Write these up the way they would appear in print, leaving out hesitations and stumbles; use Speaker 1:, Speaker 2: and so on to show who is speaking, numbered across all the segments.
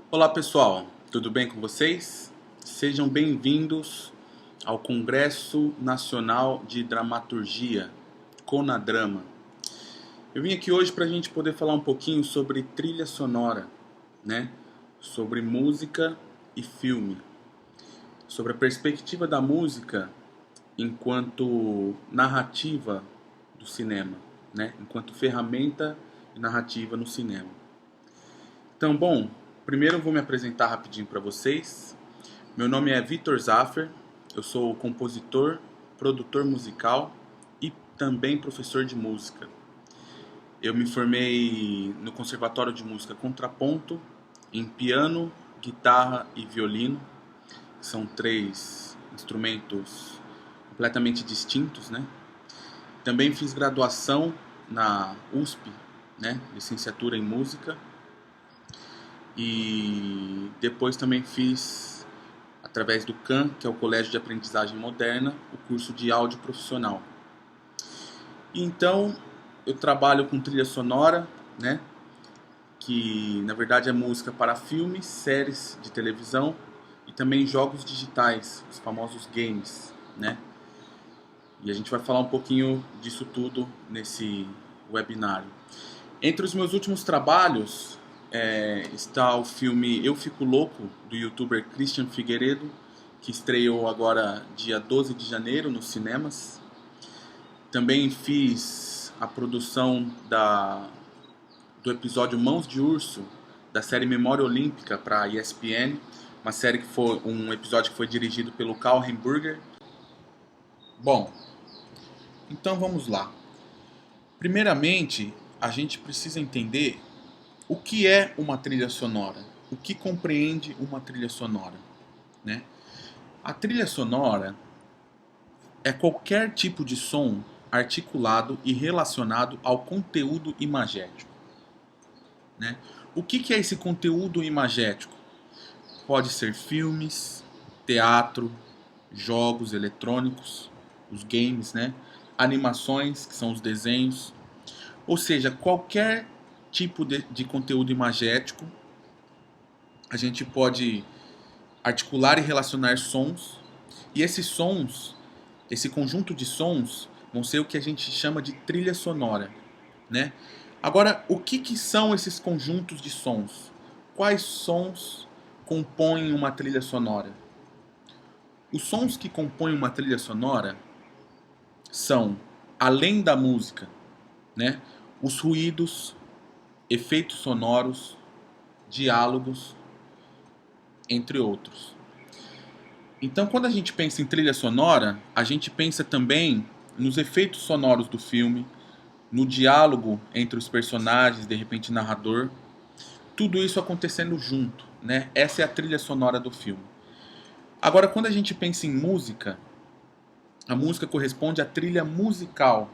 Speaker 1: Olá pessoal, tudo bem com vocês? Sejam bem-vindos ao Congresso Nacional de Dramaturgia, Conadrama. Eu vim aqui hoje para a gente poder falar um pouquinho sobre trilha sonora, né? Sobre música e filme, sobre a perspectiva da música enquanto narrativa do cinema, né? Enquanto ferramenta narrativa no cinema. Então, bom, primeiro eu vou me apresentar rapidinho para vocês. Meu nome é Vitor Zaffer, eu sou compositor, produtor musical e também professor de música. Eu me formei no Conservatório de Música Contraponto, em piano, guitarra e violino. São três instrumentos completamente distintos, né? Também fiz graduação na USP, né? Licenciatura em música. E depois também fiz, através do CAM, que é o Colégio de Aprendizagem Moderna, o curso de áudio profissional. E então eu trabalho com trilha sonora, né? Que na verdade é música para filmes, séries de televisão e também jogos digitais, os famosos games, né? E a gente vai falar um pouquinho disso tudo nesse webinário. Entre os meus últimos trabalhos está o filme Eu Fico Louco, do youtuber Christian Figueiredo, que estreou agora dia 12 de janeiro nos cinemas. Também fiz a produção do episódio Mãos de Urso, da série Memória Olímpica para a ESPN, uma série que foi um episódio que foi dirigido pelo Karl Hamburger. Bom, então vamos lá. Primeiramente, a gente precisa entender o que é uma trilha sonora, o que compreende uma trilha sonora, né? A trilha sonora é qualquer tipo de som articulado e relacionado ao conteúdo imagético, né? O que é esse conteúdo imagético? Pode ser filmes, teatro, jogos eletrônicos, os games, né? Animações, que são os desenhos, ou seja, qualquer tipo de conteúdo imagético. A gente pode articular e relacionar sons, e esses sons, esse conjunto de sons, vão ser o que a gente chama de trilha sonora, né? Agora, o que são esses conjuntos de sons? Quais sons compõem uma trilha sonora? Os sons que compõem uma trilha sonora são, além da música, né, os ruídos, efeitos sonoros, diálogos, entre outros. Então, quando a gente pensa em trilha sonora, a gente pensa também nos efeitos sonoros do filme, no diálogo entre os personagens, de repente narrador, tudo isso acontecendo junto, né? Essa é a trilha sonora do filme. Agora, quando a gente pensa em música, a música corresponde à trilha musical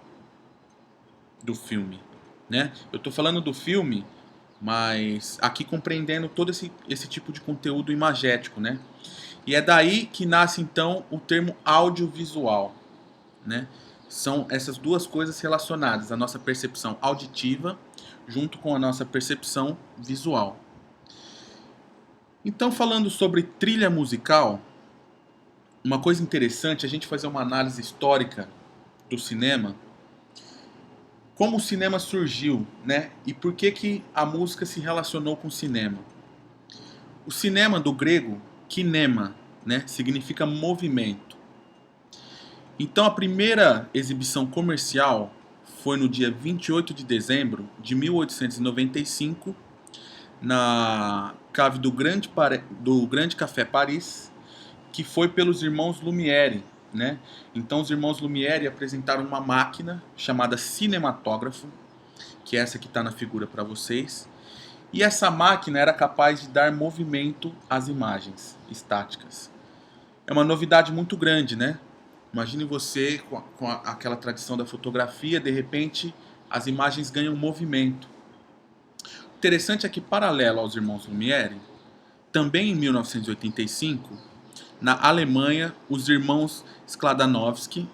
Speaker 1: do filme, né? Eu estou falando do filme, mas aqui compreendendo todo esse tipo de conteúdo imagético, né? E é daí que nasce então o termo audiovisual, né? São essas duas coisas relacionadas, a nossa percepção auditiva junto com a nossa percepção visual. Então, falando sobre trilha musical, uma coisa interessante é a gente fazer uma análise histórica do cinema, como o cinema surgiu, né? E por que a música se relacionou com o cinema. O cinema, do grego kinema, né, significa movimento. Então a primeira exibição comercial foi no dia 28 de dezembro de 1895, na cave do Grande Café Paris, que foi pelos irmãos Lumière, né? Então os irmãos Lumière apresentaram uma máquina chamada cinematógrafo, que é essa que está na figura para vocês. E essa máquina era capaz de dar movimento às imagens estáticas. É uma novidade muito grande, né? Imagine você com aquela tradição da fotografia, de repente as imagens ganham movimento. O interessante é que, paralelo aos irmãos Lumière, também em 1985, na Alemanha, os irmãos Skladanowski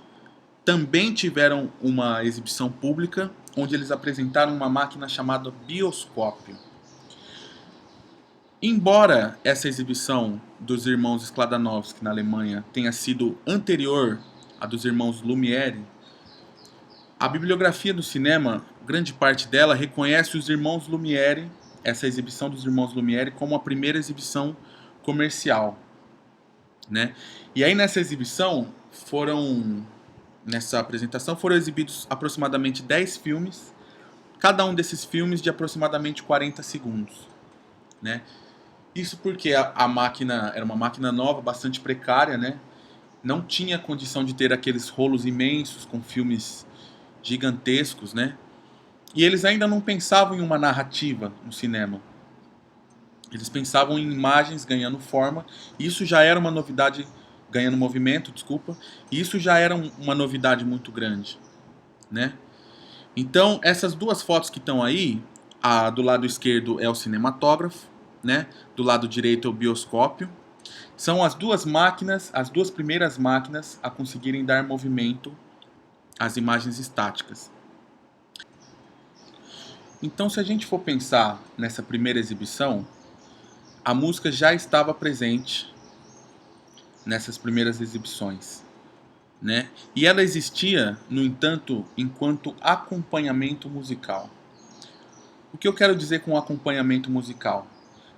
Speaker 1: também tiveram uma exibição pública onde eles apresentaram uma máquina chamada bioscópio. Embora essa exibição dos irmãos Skladanovsky na Alemanha tenha sido anterior à dos irmãos Lumière, a bibliografia do cinema, grande parte dela, reconhece os irmãos Lumière, essa exibição dos irmãos Lumière, como a primeira exibição comercial, né? E aí nessa apresentação foram exibidos aproximadamente 10 filmes, cada um desses filmes de aproximadamente 40 segundos, né? Isso porque a máquina era uma máquina nova, bastante precária, né? Não tinha condição de ter aqueles rolos imensos com filmes gigantescos, né? E eles ainda não pensavam em uma narrativa no cinema. Eles pensavam em imagens ganhando forma, e isso já era uma novidade, ganhando movimento, desculpa, e isso já era uma novidade muito grande, né? Então, essas duas fotos que estão aí, a do lado esquerdo é o cinematógrafo, né? Do lado direito é o bioscópio. São as duas máquinas, as duas primeiras máquinas a conseguirem dar movimento às imagens estáticas. Então, se a gente for pensar nessa primeira exibição, a música já estava presente nessas primeiras exibições, né? E ela existia, no entanto, enquanto acompanhamento musical. O que eu quero dizer com acompanhamento musical?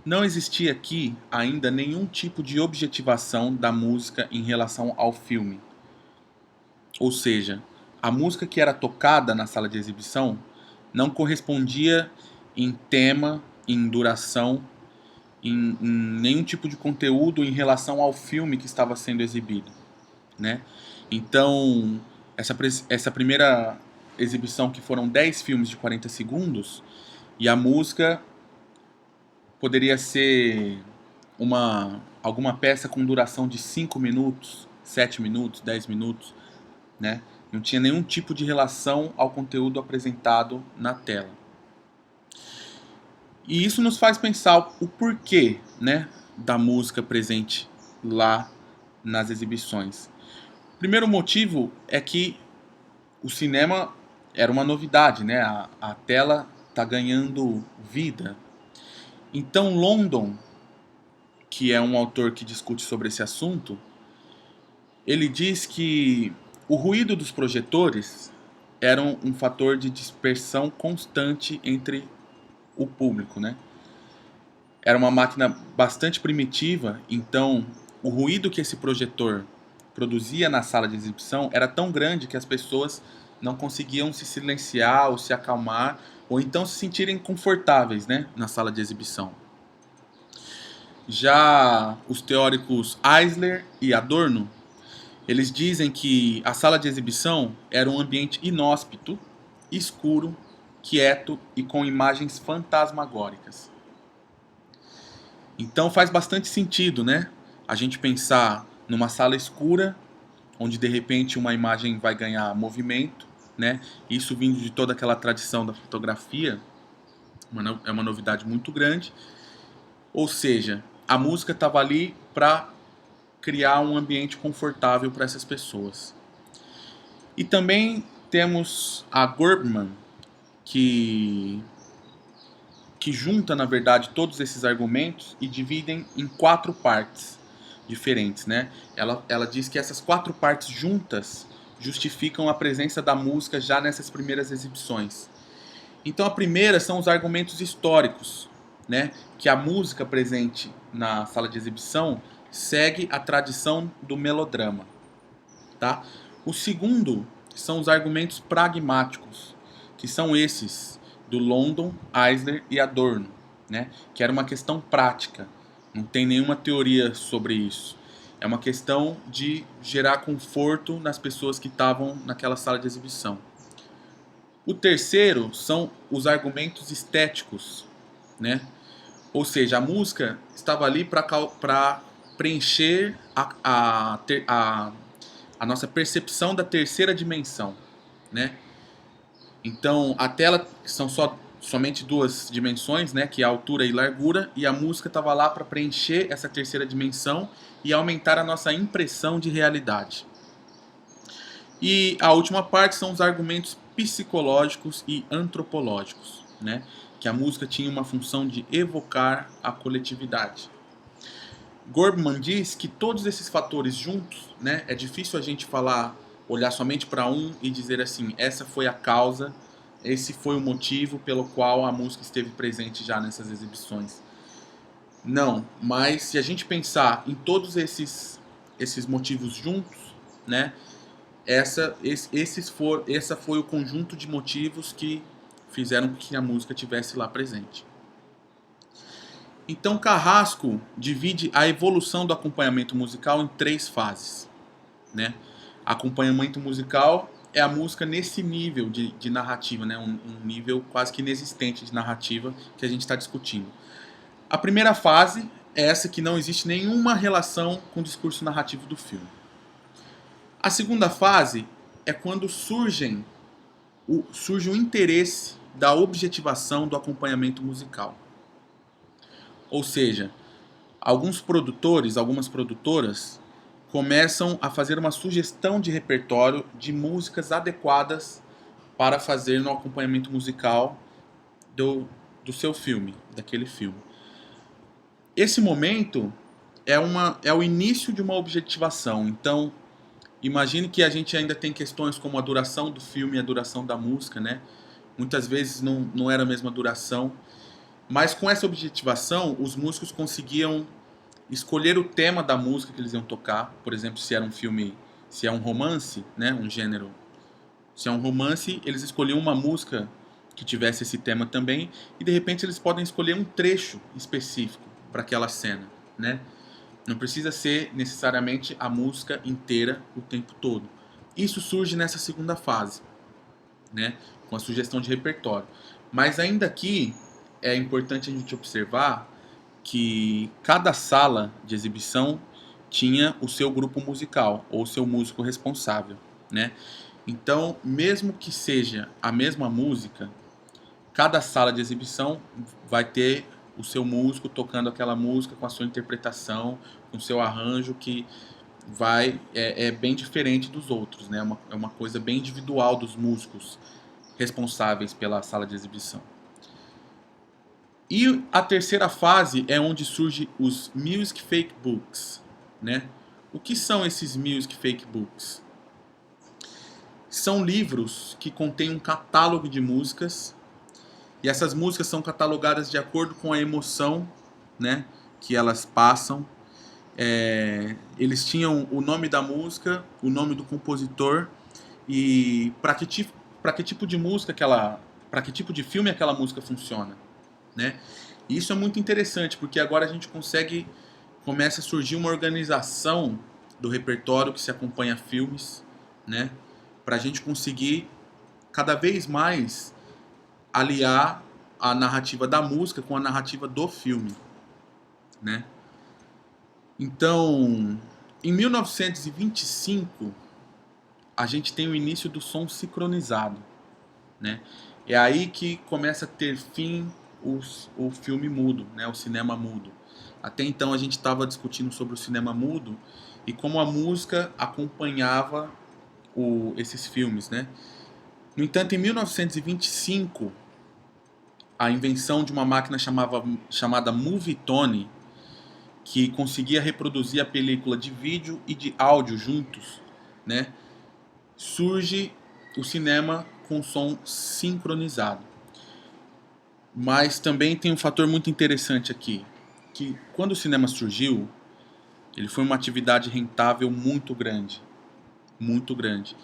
Speaker 1: Não existia aqui ainda nenhum tipo de objetivação da música em relação ao filme. Ou seja, a música que era tocada na sala de exibição não correspondia em tema, em duração, em nenhum tipo de conteúdo em relação ao filme que estava sendo exibido, né? Então, essa primeira exibição, que foram 10 filmes de 40 segundos, e a música poderia ser alguma peça com duração de 5 minutos, 7 minutos, 10 minutos, né? Não tinha nenhum tipo de relação ao conteúdo apresentado na tela. E isso nos faz pensar o porquê, né, da música presente lá nas exibições. O primeiro motivo é que o cinema era uma novidade, né? A tela está ganhando vida. Então London, que é um autor que discute sobre esse assunto, ele diz que o ruído dos projetores era um fator de dispersão constante entre o público, né? Era uma máquina bastante primitiva, então o ruído que esse projetor produzia na sala de exibição era tão grande que as pessoas não conseguiam se silenciar ou se acalmar, ou então se sentirem confortáveis, né, na sala de exibição. Já os teóricos Eisler e Adorno, eles dizem que a sala de exibição era um ambiente inóspito, escuro, quieto e com imagens fantasmagóricas. Então faz bastante sentido, né? A gente pensar numa sala escura, onde de repente uma imagem vai ganhar movimento, né? Isso vindo de toda aquela tradição da fotografia, é uma novidade muito grande. Ou seja, a música estava ali para criar um ambiente confortável para essas pessoas. E também temos a Gerbman, que junta, na verdade, todos esses argumentos e dividem em 4 partes diferentes, né? Ela diz que essas 4 partes juntas justificam a presença da música já nessas primeiras exibições. Então a primeira são os argumentos históricos, né? Que a música presente na sala de exibição segue a tradição do melodrama, tá? O segundo são os argumentos pragmáticos, que são esses do London, Eisler e Adorno, né? Que era uma questão prática, não tem nenhuma teoria sobre isso. É uma questão de gerar conforto nas pessoas que estavam naquela sala de exibição. O terceiro são os argumentos estéticos, né? Ou seja, a música estava ali para preencher a nossa percepção da terceira dimensão, né? Então, a tela são somente 2 dimensões, né, que é a altura e largura, e a música estava lá para preencher essa terceira dimensão e aumentar a nossa impressão de realidade. E a última parte são os argumentos psicológicos e antropológicos, né, que a música tinha uma função de evocar a coletividade. Gorbman diz que todos esses fatores juntos, né, é difícil a gente olhar somente para um e dizer assim, essa foi a causa, esse foi o motivo pelo qual a música esteve presente já nessas exibições. Não, mas se a gente pensar em todos esses motivos juntos, né, essa foi o conjunto de motivos que fizeram com que a música estivesse lá presente. Então Carrasco divide a evolução do acompanhamento musical em 3 fases, né? Acompanhamento musical é a música nesse nível de narrativa, né? Um nível quase que inexistente de narrativa que a gente está discutindo. A primeira fase é essa que não existe nenhuma relação com o discurso narrativo do filme. A segunda fase é quando surge o interesse da objetivação do acompanhamento musical. Ou seja, alguns produtores, algumas produtoras começam a fazer uma sugestão de repertório de músicas adequadas para fazer no acompanhamento musical do seu filme, daquele filme. Esse momento é o início de uma objetivação. Então, imagine que a gente ainda tem questões como a duração do filme e a duração da música, né? Muitas vezes não era a mesma duração. Mas com essa objetivação, os músicos conseguiam escolher o tema da música que eles iam tocar. Por exemplo, se era um filme, se é um romance, né, um gênero. Se é um romance, eles escolhiam uma música que tivesse esse tema também. E de repente eles podem escolher um trecho específico para aquela cena, né? Não precisa ser necessariamente a música inteira o tempo todo. Isso surge nessa segunda fase, né, com a sugestão de repertório. Mas ainda aqui é importante a gente observar que cada sala de exibição tinha o seu grupo musical ou o seu músico responsável, né? Então, mesmo que seja a mesma música, cada sala de exibição vai ter o seu músico tocando aquela música com a sua interpretação, com o seu arranjo que é bem diferente dos outros, né? É uma coisa bem individual dos músicos responsáveis pela sala de exibição. E a terceira fase é onde surgem os Music Fake Books, né? O que são esses Music Fake Books? São livros que contêm um catálogo de músicas e essas músicas são catalogadas de acordo com a emoção, né, que elas passam. Eles tinham o nome da música, o nome do compositor e para que tipo de música para que tipo de filme aquela música funciona, né? E isso é muito interessante porque agora a gente começa a surgir uma organização do repertório que se acompanha a filmes, né? Para a gente conseguir cada vez mais aliar a narrativa da música com a narrativa do filme, né? Então, em 1925, a gente tem o início do som sincronizado, né? É aí que começa a ter fim o filme mudo, né? O cinema mudo. Até então a gente estava discutindo sobre o cinema mudo e como a música acompanhava esses filmes, né? No entanto, em 1925, a invenção de uma máquina chamada Movietone, que conseguia reproduzir a película de vídeo e de áudio juntos, né? Surge o cinema com som sincronizado. Mas também tem um fator muito interessante aqui, que quando o cinema surgiu, ele foi uma atividade rentável muito grande, muito grande.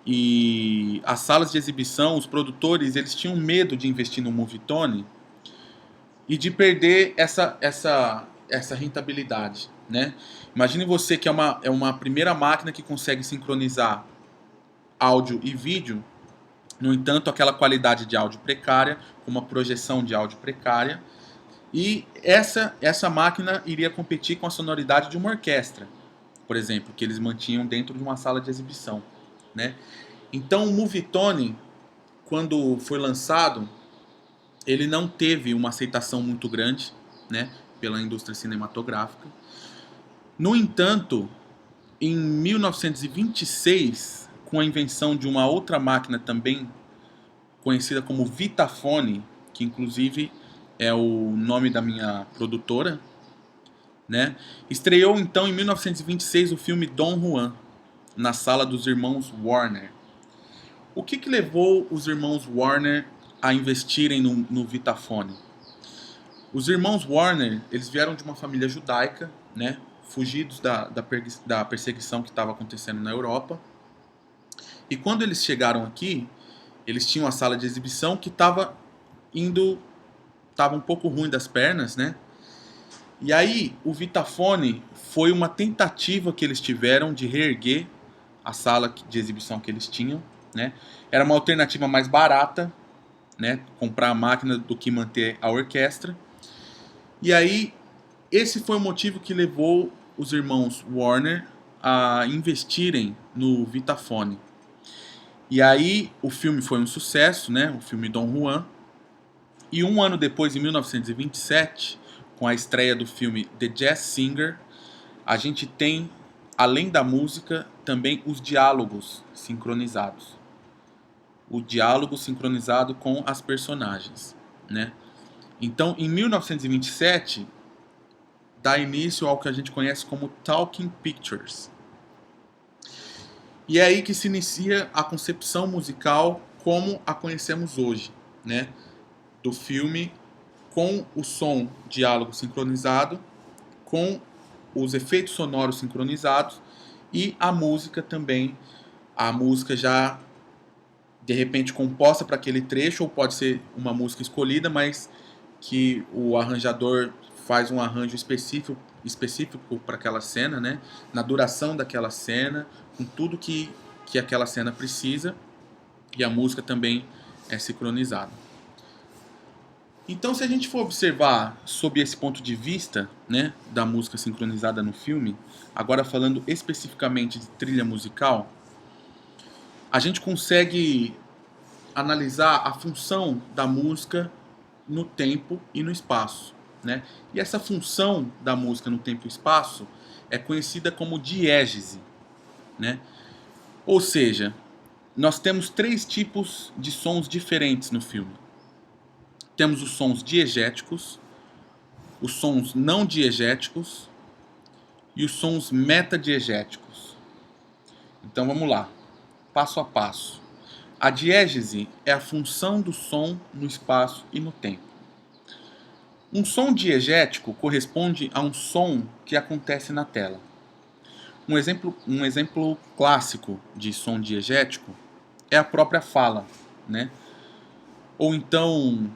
Speaker 1: E as salas de exibição, os produtores, eles tinham medo de investir no Movietone e de perder essa rentabilidade, né? Imagine você que é uma primeira máquina que consegue sincronizar áudio e vídeo, no entanto, aquela qualidade de áudio precária, com uma projeção de áudio precária, e essa máquina iria competir com a sonoridade de uma orquestra, por exemplo, que eles mantinham dentro de uma sala de exibição, né? Então o Movietone, quando foi lançado, ele não teve uma aceitação muito grande, né, pela indústria cinematográfica. No entanto, em 1926, com a invenção de uma outra máquina também conhecida como Vitaphone, que inclusive é o nome da minha produtora, né? Estreou então em 1926 o filme Dom Juan, na sala dos irmãos Warner. O que levou os irmãos Warner a investirem no Vitaphone? Os irmãos Warner, eles vieram de uma família judaica, né? Fugidos da perseguição que estava acontecendo na Europa. E quando eles chegaram aqui, eles tinham a sala de exibição que estava um pouco ruim das pernas, né? E aí o Vitaphone foi uma tentativa que eles tiveram de reerguer a sala de exibição que eles tinham, né? Era uma alternativa mais barata, né? Comprar a máquina do que manter a orquestra. E aí esse foi o motivo que levou os irmãos Warner a investirem no Vitaphone. E aí o filme foi um sucesso, né? O filme Dom Juan. E um ano depois, em 1927, com a estreia do filme The Jazz Singer, a gente tem, além da música, também os diálogos sincronizados. O diálogo sincronizado com as personagens, né? Então, em 1927, dá início ao que a gente conhece como Talking Pictures. E é aí que se inicia a concepção musical como a conhecemos hoje, né? Do filme com o som diálogo sincronizado, com os efeitos sonoros sincronizados e a música também, a música já de repente composta para aquele trecho, ou pode ser uma música escolhida, mas que o arranjador faz um arranjo específico para aquela cena, né? Na duração daquela cena, com tudo que aquela cena precisa, e a música também é sincronizada. Então, se a gente for observar sob esse ponto de vista, né, da música sincronizada no filme, agora falando especificamente de trilha musical, a gente consegue analisar a função da música no tempo e no espaço, né? E essa função da música no tempo e espaço é conhecida como diégese, né? Ou seja, nós temos 3 tipos de sons diferentes no filme. Temos os sons diegéticos, os sons não diegéticos e os sons metadiegéticos. Então vamos lá, passo a passo. A diégese é a função do som no espaço e no tempo. Um som diegético corresponde a um som que acontece na tela. Um exemplo clássico de som diegético é a própria fala, né? Ou então,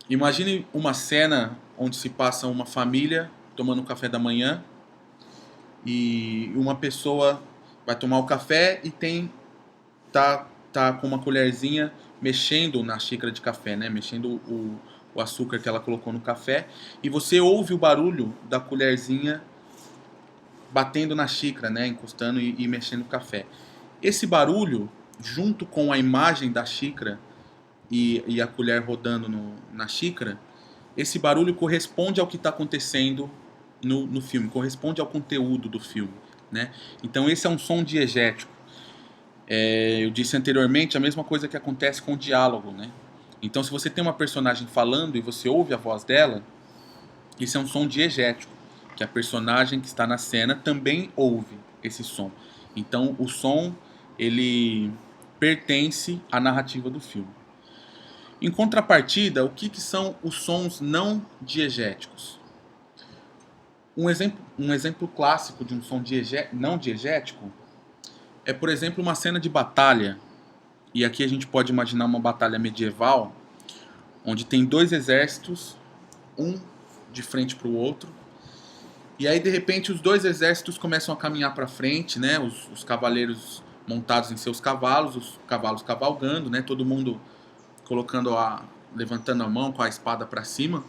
Speaker 1: imagine uma cena onde se passa uma família tomando café da manhã e uma pessoa vai tomar o café e tá com uma colherzinha mexendo na xícara de café, né? Mexendo o açúcar que ela colocou no café, e você ouve o barulho da colherzinha batendo na xícara, né? Encostando e mexendo o café. Esse barulho, junto com a imagem da xícara e a colher rodando na xícara, esse barulho corresponde ao que está acontecendo no filme, corresponde ao conteúdo do filme, né? Então esse é um som diegético. Eu disse anteriormente a mesma coisa que acontece com o diálogo, né? Então, se você tem uma personagem falando e você ouve a voz dela, isso é um som diegético, que a personagem que está na cena também ouve esse som. Então, o som, ele pertence à narrativa do filme. Em contrapartida, o que são os sons não diegéticos? Um exemplo clássico de um som não diegético é, por exemplo, uma cena de batalha. E aqui a gente pode imaginar uma batalha medieval, onde tem 2 exércitos, um de frente para o outro. E aí, de repente, os 2 exércitos começam a caminhar para frente, né? Os cavaleiros montados em seus cavalos, os cavalos cavalgando, né? Todo mundo levantando a mão com a espada para cima.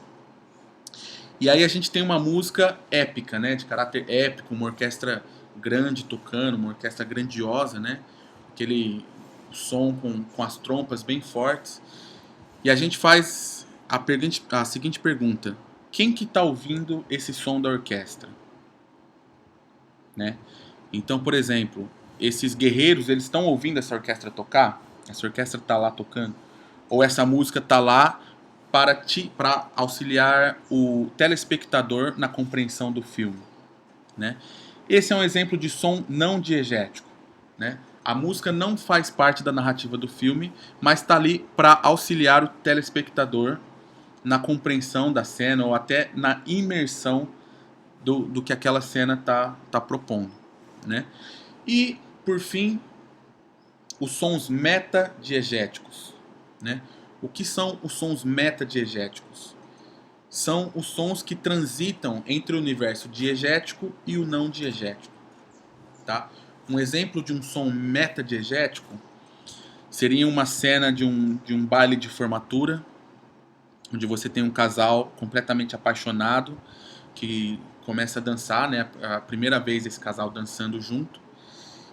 Speaker 1: E aí a gente tem uma música épica, né? De caráter épico, uma orquestra grande tocando, uma orquestra grandiosa, né? Aquele som com as trompas bem fortes. E a gente faz a seguinte pergunta: quem que está ouvindo esse som da orquestra? Né? Então, por exemplo, esses guerreiros, eles estão ouvindo essa orquestra tocar? Essa orquestra está lá tocando? Ou essa música está lá para auxiliar o telespectador na compreensão do filme, né? Esse é um exemplo de som não diegético, né? A música não faz parte da narrativa do filme, mas está ali para auxiliar o telespectador na compreensão da cena ou até na imersão do que aquela cena tá propondo, né? E, por fim, os sons metadiegéticos, né? O que são os sons metadiegéticos? São os sons que transitam entre o universo diegético e o não diegético, tá? Um exemplo de um som metadiegético seria uma cena de um baile de formatura, onde você tem um casal completamente apaixonado que começa a dançar, né? A primeira vez esse casal dançando junto.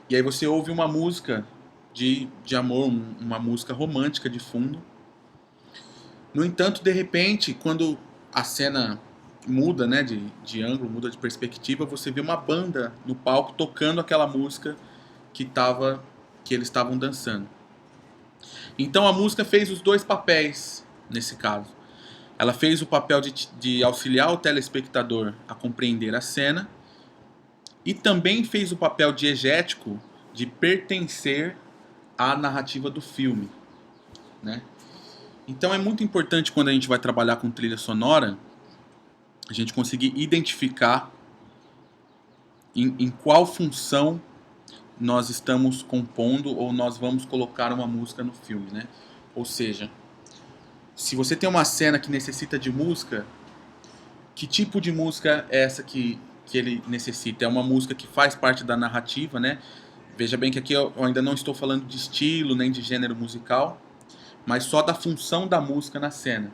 Speaker 1: E aí você ouve uma música de amor, uma música romântica de fundo. No entanto, de repente, quando a cena muda, né, de ângulo, muda de perspectiva, você vê uma banda no palco tocando aquela música que eles estavam dançando. Então a música fez os dois papéis nesse caso. Ela fez o papel de auxiliar o telespectador a compreender a cena e também fez o papel diegético de pertencer à narrativa do filme, né? Então é muito importante quando a gente vai trabalhar com trilha sonora a gente conseguir identificar em qual função nós estamos compondo ou nós vamos colocar uma música no filme, né? Ou seja, se você tem uma cena que necessita de música, que tipo de música é essa que ele necessita? É uma música que faz parte da narrativa, né? Veja bem que aqui eu ainda não estou falando de estilo nem de gênero musical, mas só da função da música na cena.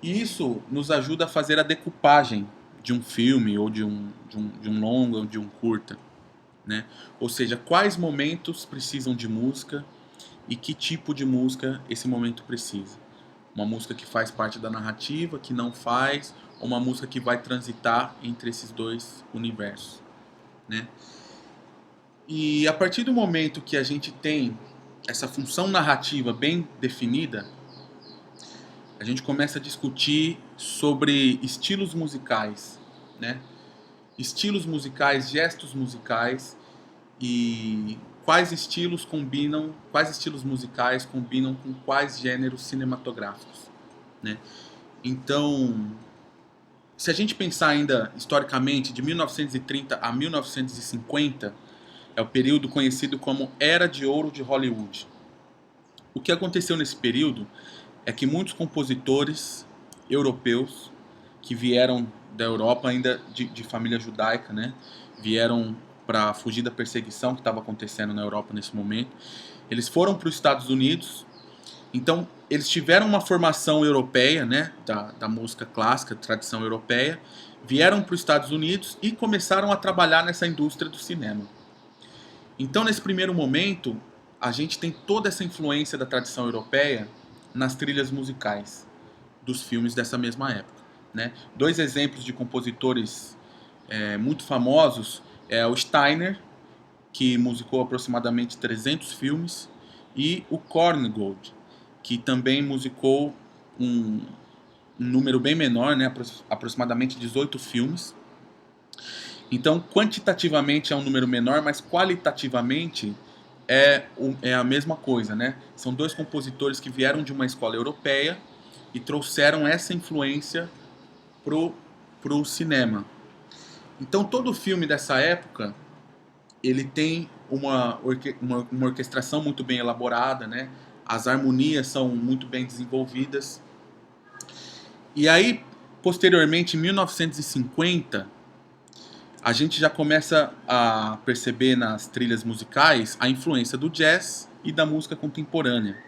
Speaker 1: E isso nos ajuda a fazer a decupagem de um filme, ou de um longa, ou de um curta, né? Ou seja, quais momentos precisam de música e que tipo de música esse momento precisa. Uma música que faz parte da narrativa, que não faz, ou uma música que vai transitar entre esses dois universos, né? E a partir do momento que a gente tem essa função narrativa bem definida, a gente começa a discutir sobre estilos musicais, né? Estilos musicais, gestos musicais e quais estilos musicais combinam com quais gêneros cinematográficos, né? Então, se a gente pensar ainda historicamente de 1930 a 1950, é o período conhecido como Era de Ouro de Hollywood. O que aconteceu nesse período é que muitos compositores europeus que vieram da Europa, ainda de família judaica, né, vieram para fugir da perseguição que estava acontecendo na Europa nesse momento. Eles foram para os Estados Unidos, então eles tiveram uma formação europeia, né, da música clássica, tradição europeia, vieram para os Estados Unidos e começaram a trabalhar nessa indústria do cinema. Então, nesse primeiro momento, a gente tem toda essa influência da tradição europeia nas trilhas musicais dos filmes dessa mesma época, né? Dois exemplos de compositores muito famosos é o Steiner, que musicou aproximadamente 300 filmes, e o Korngold, que também musicou um número bem menor, né? Aproximadamente 18 filmes. Então, quantitativamente é um número menor, mas qualitativamente é a mesma coisa, né? São dois compositores que vieram de uma escola europeia e trouxeram essa influência pro cinema. Então, todo filme dessa época, ele tem uma orquestração muito bem elaborada, né? As harmonias são muito bem desenvolvidas. E aí, posteriormente, em 1950, a gente já começa a perceber nas trilhas musicais a influência do jazz e da música contemporânea,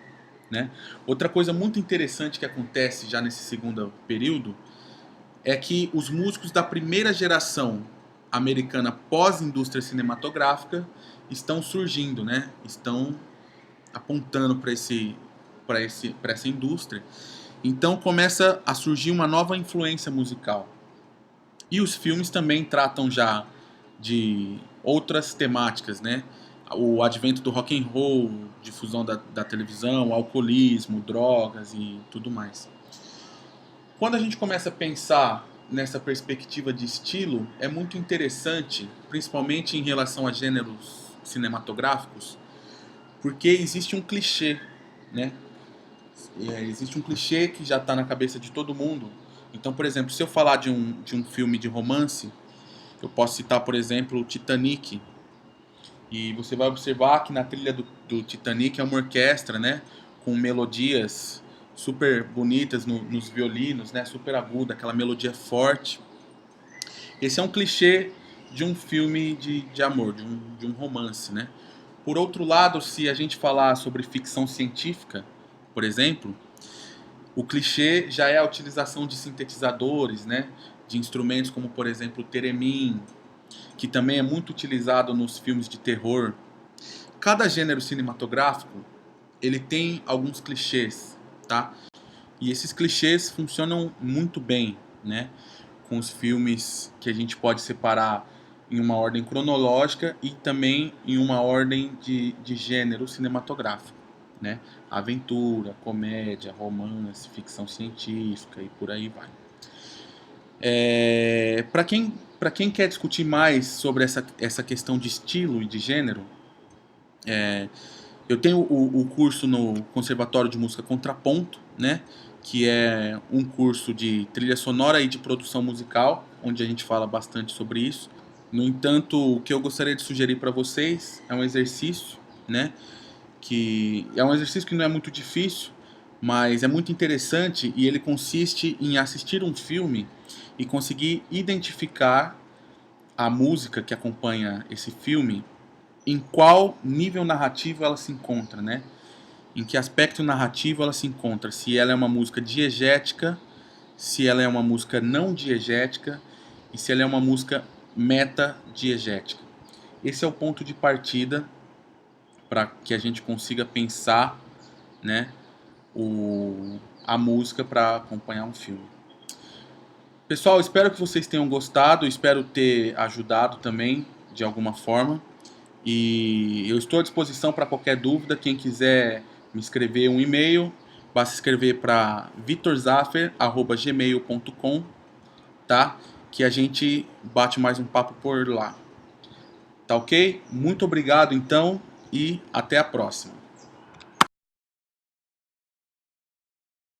Speaker 1: né? Outra coisa muito interessante que acontece já nesse segundo período é que os músicos da primeira geração americana pós-indústria cinematográfica estão surgindo, né? Estão apontando para essa indústria. Então começa a surgir uma nova influência musical. E os filmes também tratam já de outras temáticas, né? O advento do rock and roll, difusão da televisão, alcoolismo, drogas e tudo mais. quando a gente começa a pensar nessa perspectiva de estilo, é muito interessante, principalmente em relação a gêneros cinematográficos, porque existe um clichê, né? Existe um clichê que já está na cabeça de todo mundo. Então, por exemplo, se eu falar de um filme de romance, eu posso citar, por exemplo, o Titanic. E você vai observar que na trilha do Titanic é uma orquestra, né? Com melodias super bonitas nos violinos, né? Super aguda, aquela melodia forte. Esse é um clichê de um filme de amor, de um romance, né? Por outro lado, se a gente falar sobre ficção científica, por exemplo, o clichê já é a utilização de sintetizadores, né? De instrumentos como, por exemplo, o theremin, que também é muito utilizado nos filmes de terror. Cada gênero cinematográfico, ele tem alguns clichês, tá? E esses clichês funcionam muito bem, né? Com os filmes que a gente pode separar em uma ordem cronológica e também em uma ordem de gênero cinematográfico, né? Aventura, comédia, romance, ficção científica e por aí vai. Para quem quer discutir mais sobre essa questão de estilo e de gênero, eu tenho o curso no Conservatório de Música Contraponto, né? Que é um curso de trilha sonora e de produção musical, onde a gente fala bastante sobre isso. No entanto, o que eu gostaria de sugerir para vocês é um exercício, né? Que é um exercício que não é muito difícil, mas é muito interessante, e ele consiste em assistir um filme e conseguir identificar a música que acompanha esse filme, em qual nível narrativo ela se encontra, né? Em que aspecto narrativo ela se encontra, se ela é uma música diegética, se ela é uma música não diegética e se ela é uma música meta-diegética. Esse é o ponto de partida para que a gente consiga pensar, né, a música para acompanhar um filme. Pessoal, espero que vocês tenham gostado, espero ter ajudado também de alguma forma. E eu estou à disposição para qualquer dúvida. Quem quiser me escrever um e-mail, basta escrever para vitorzaffer@gmail.com, tá? Que a gente bate mais um papo por lá. Tá ok? Muito obrigado então e até a próxima.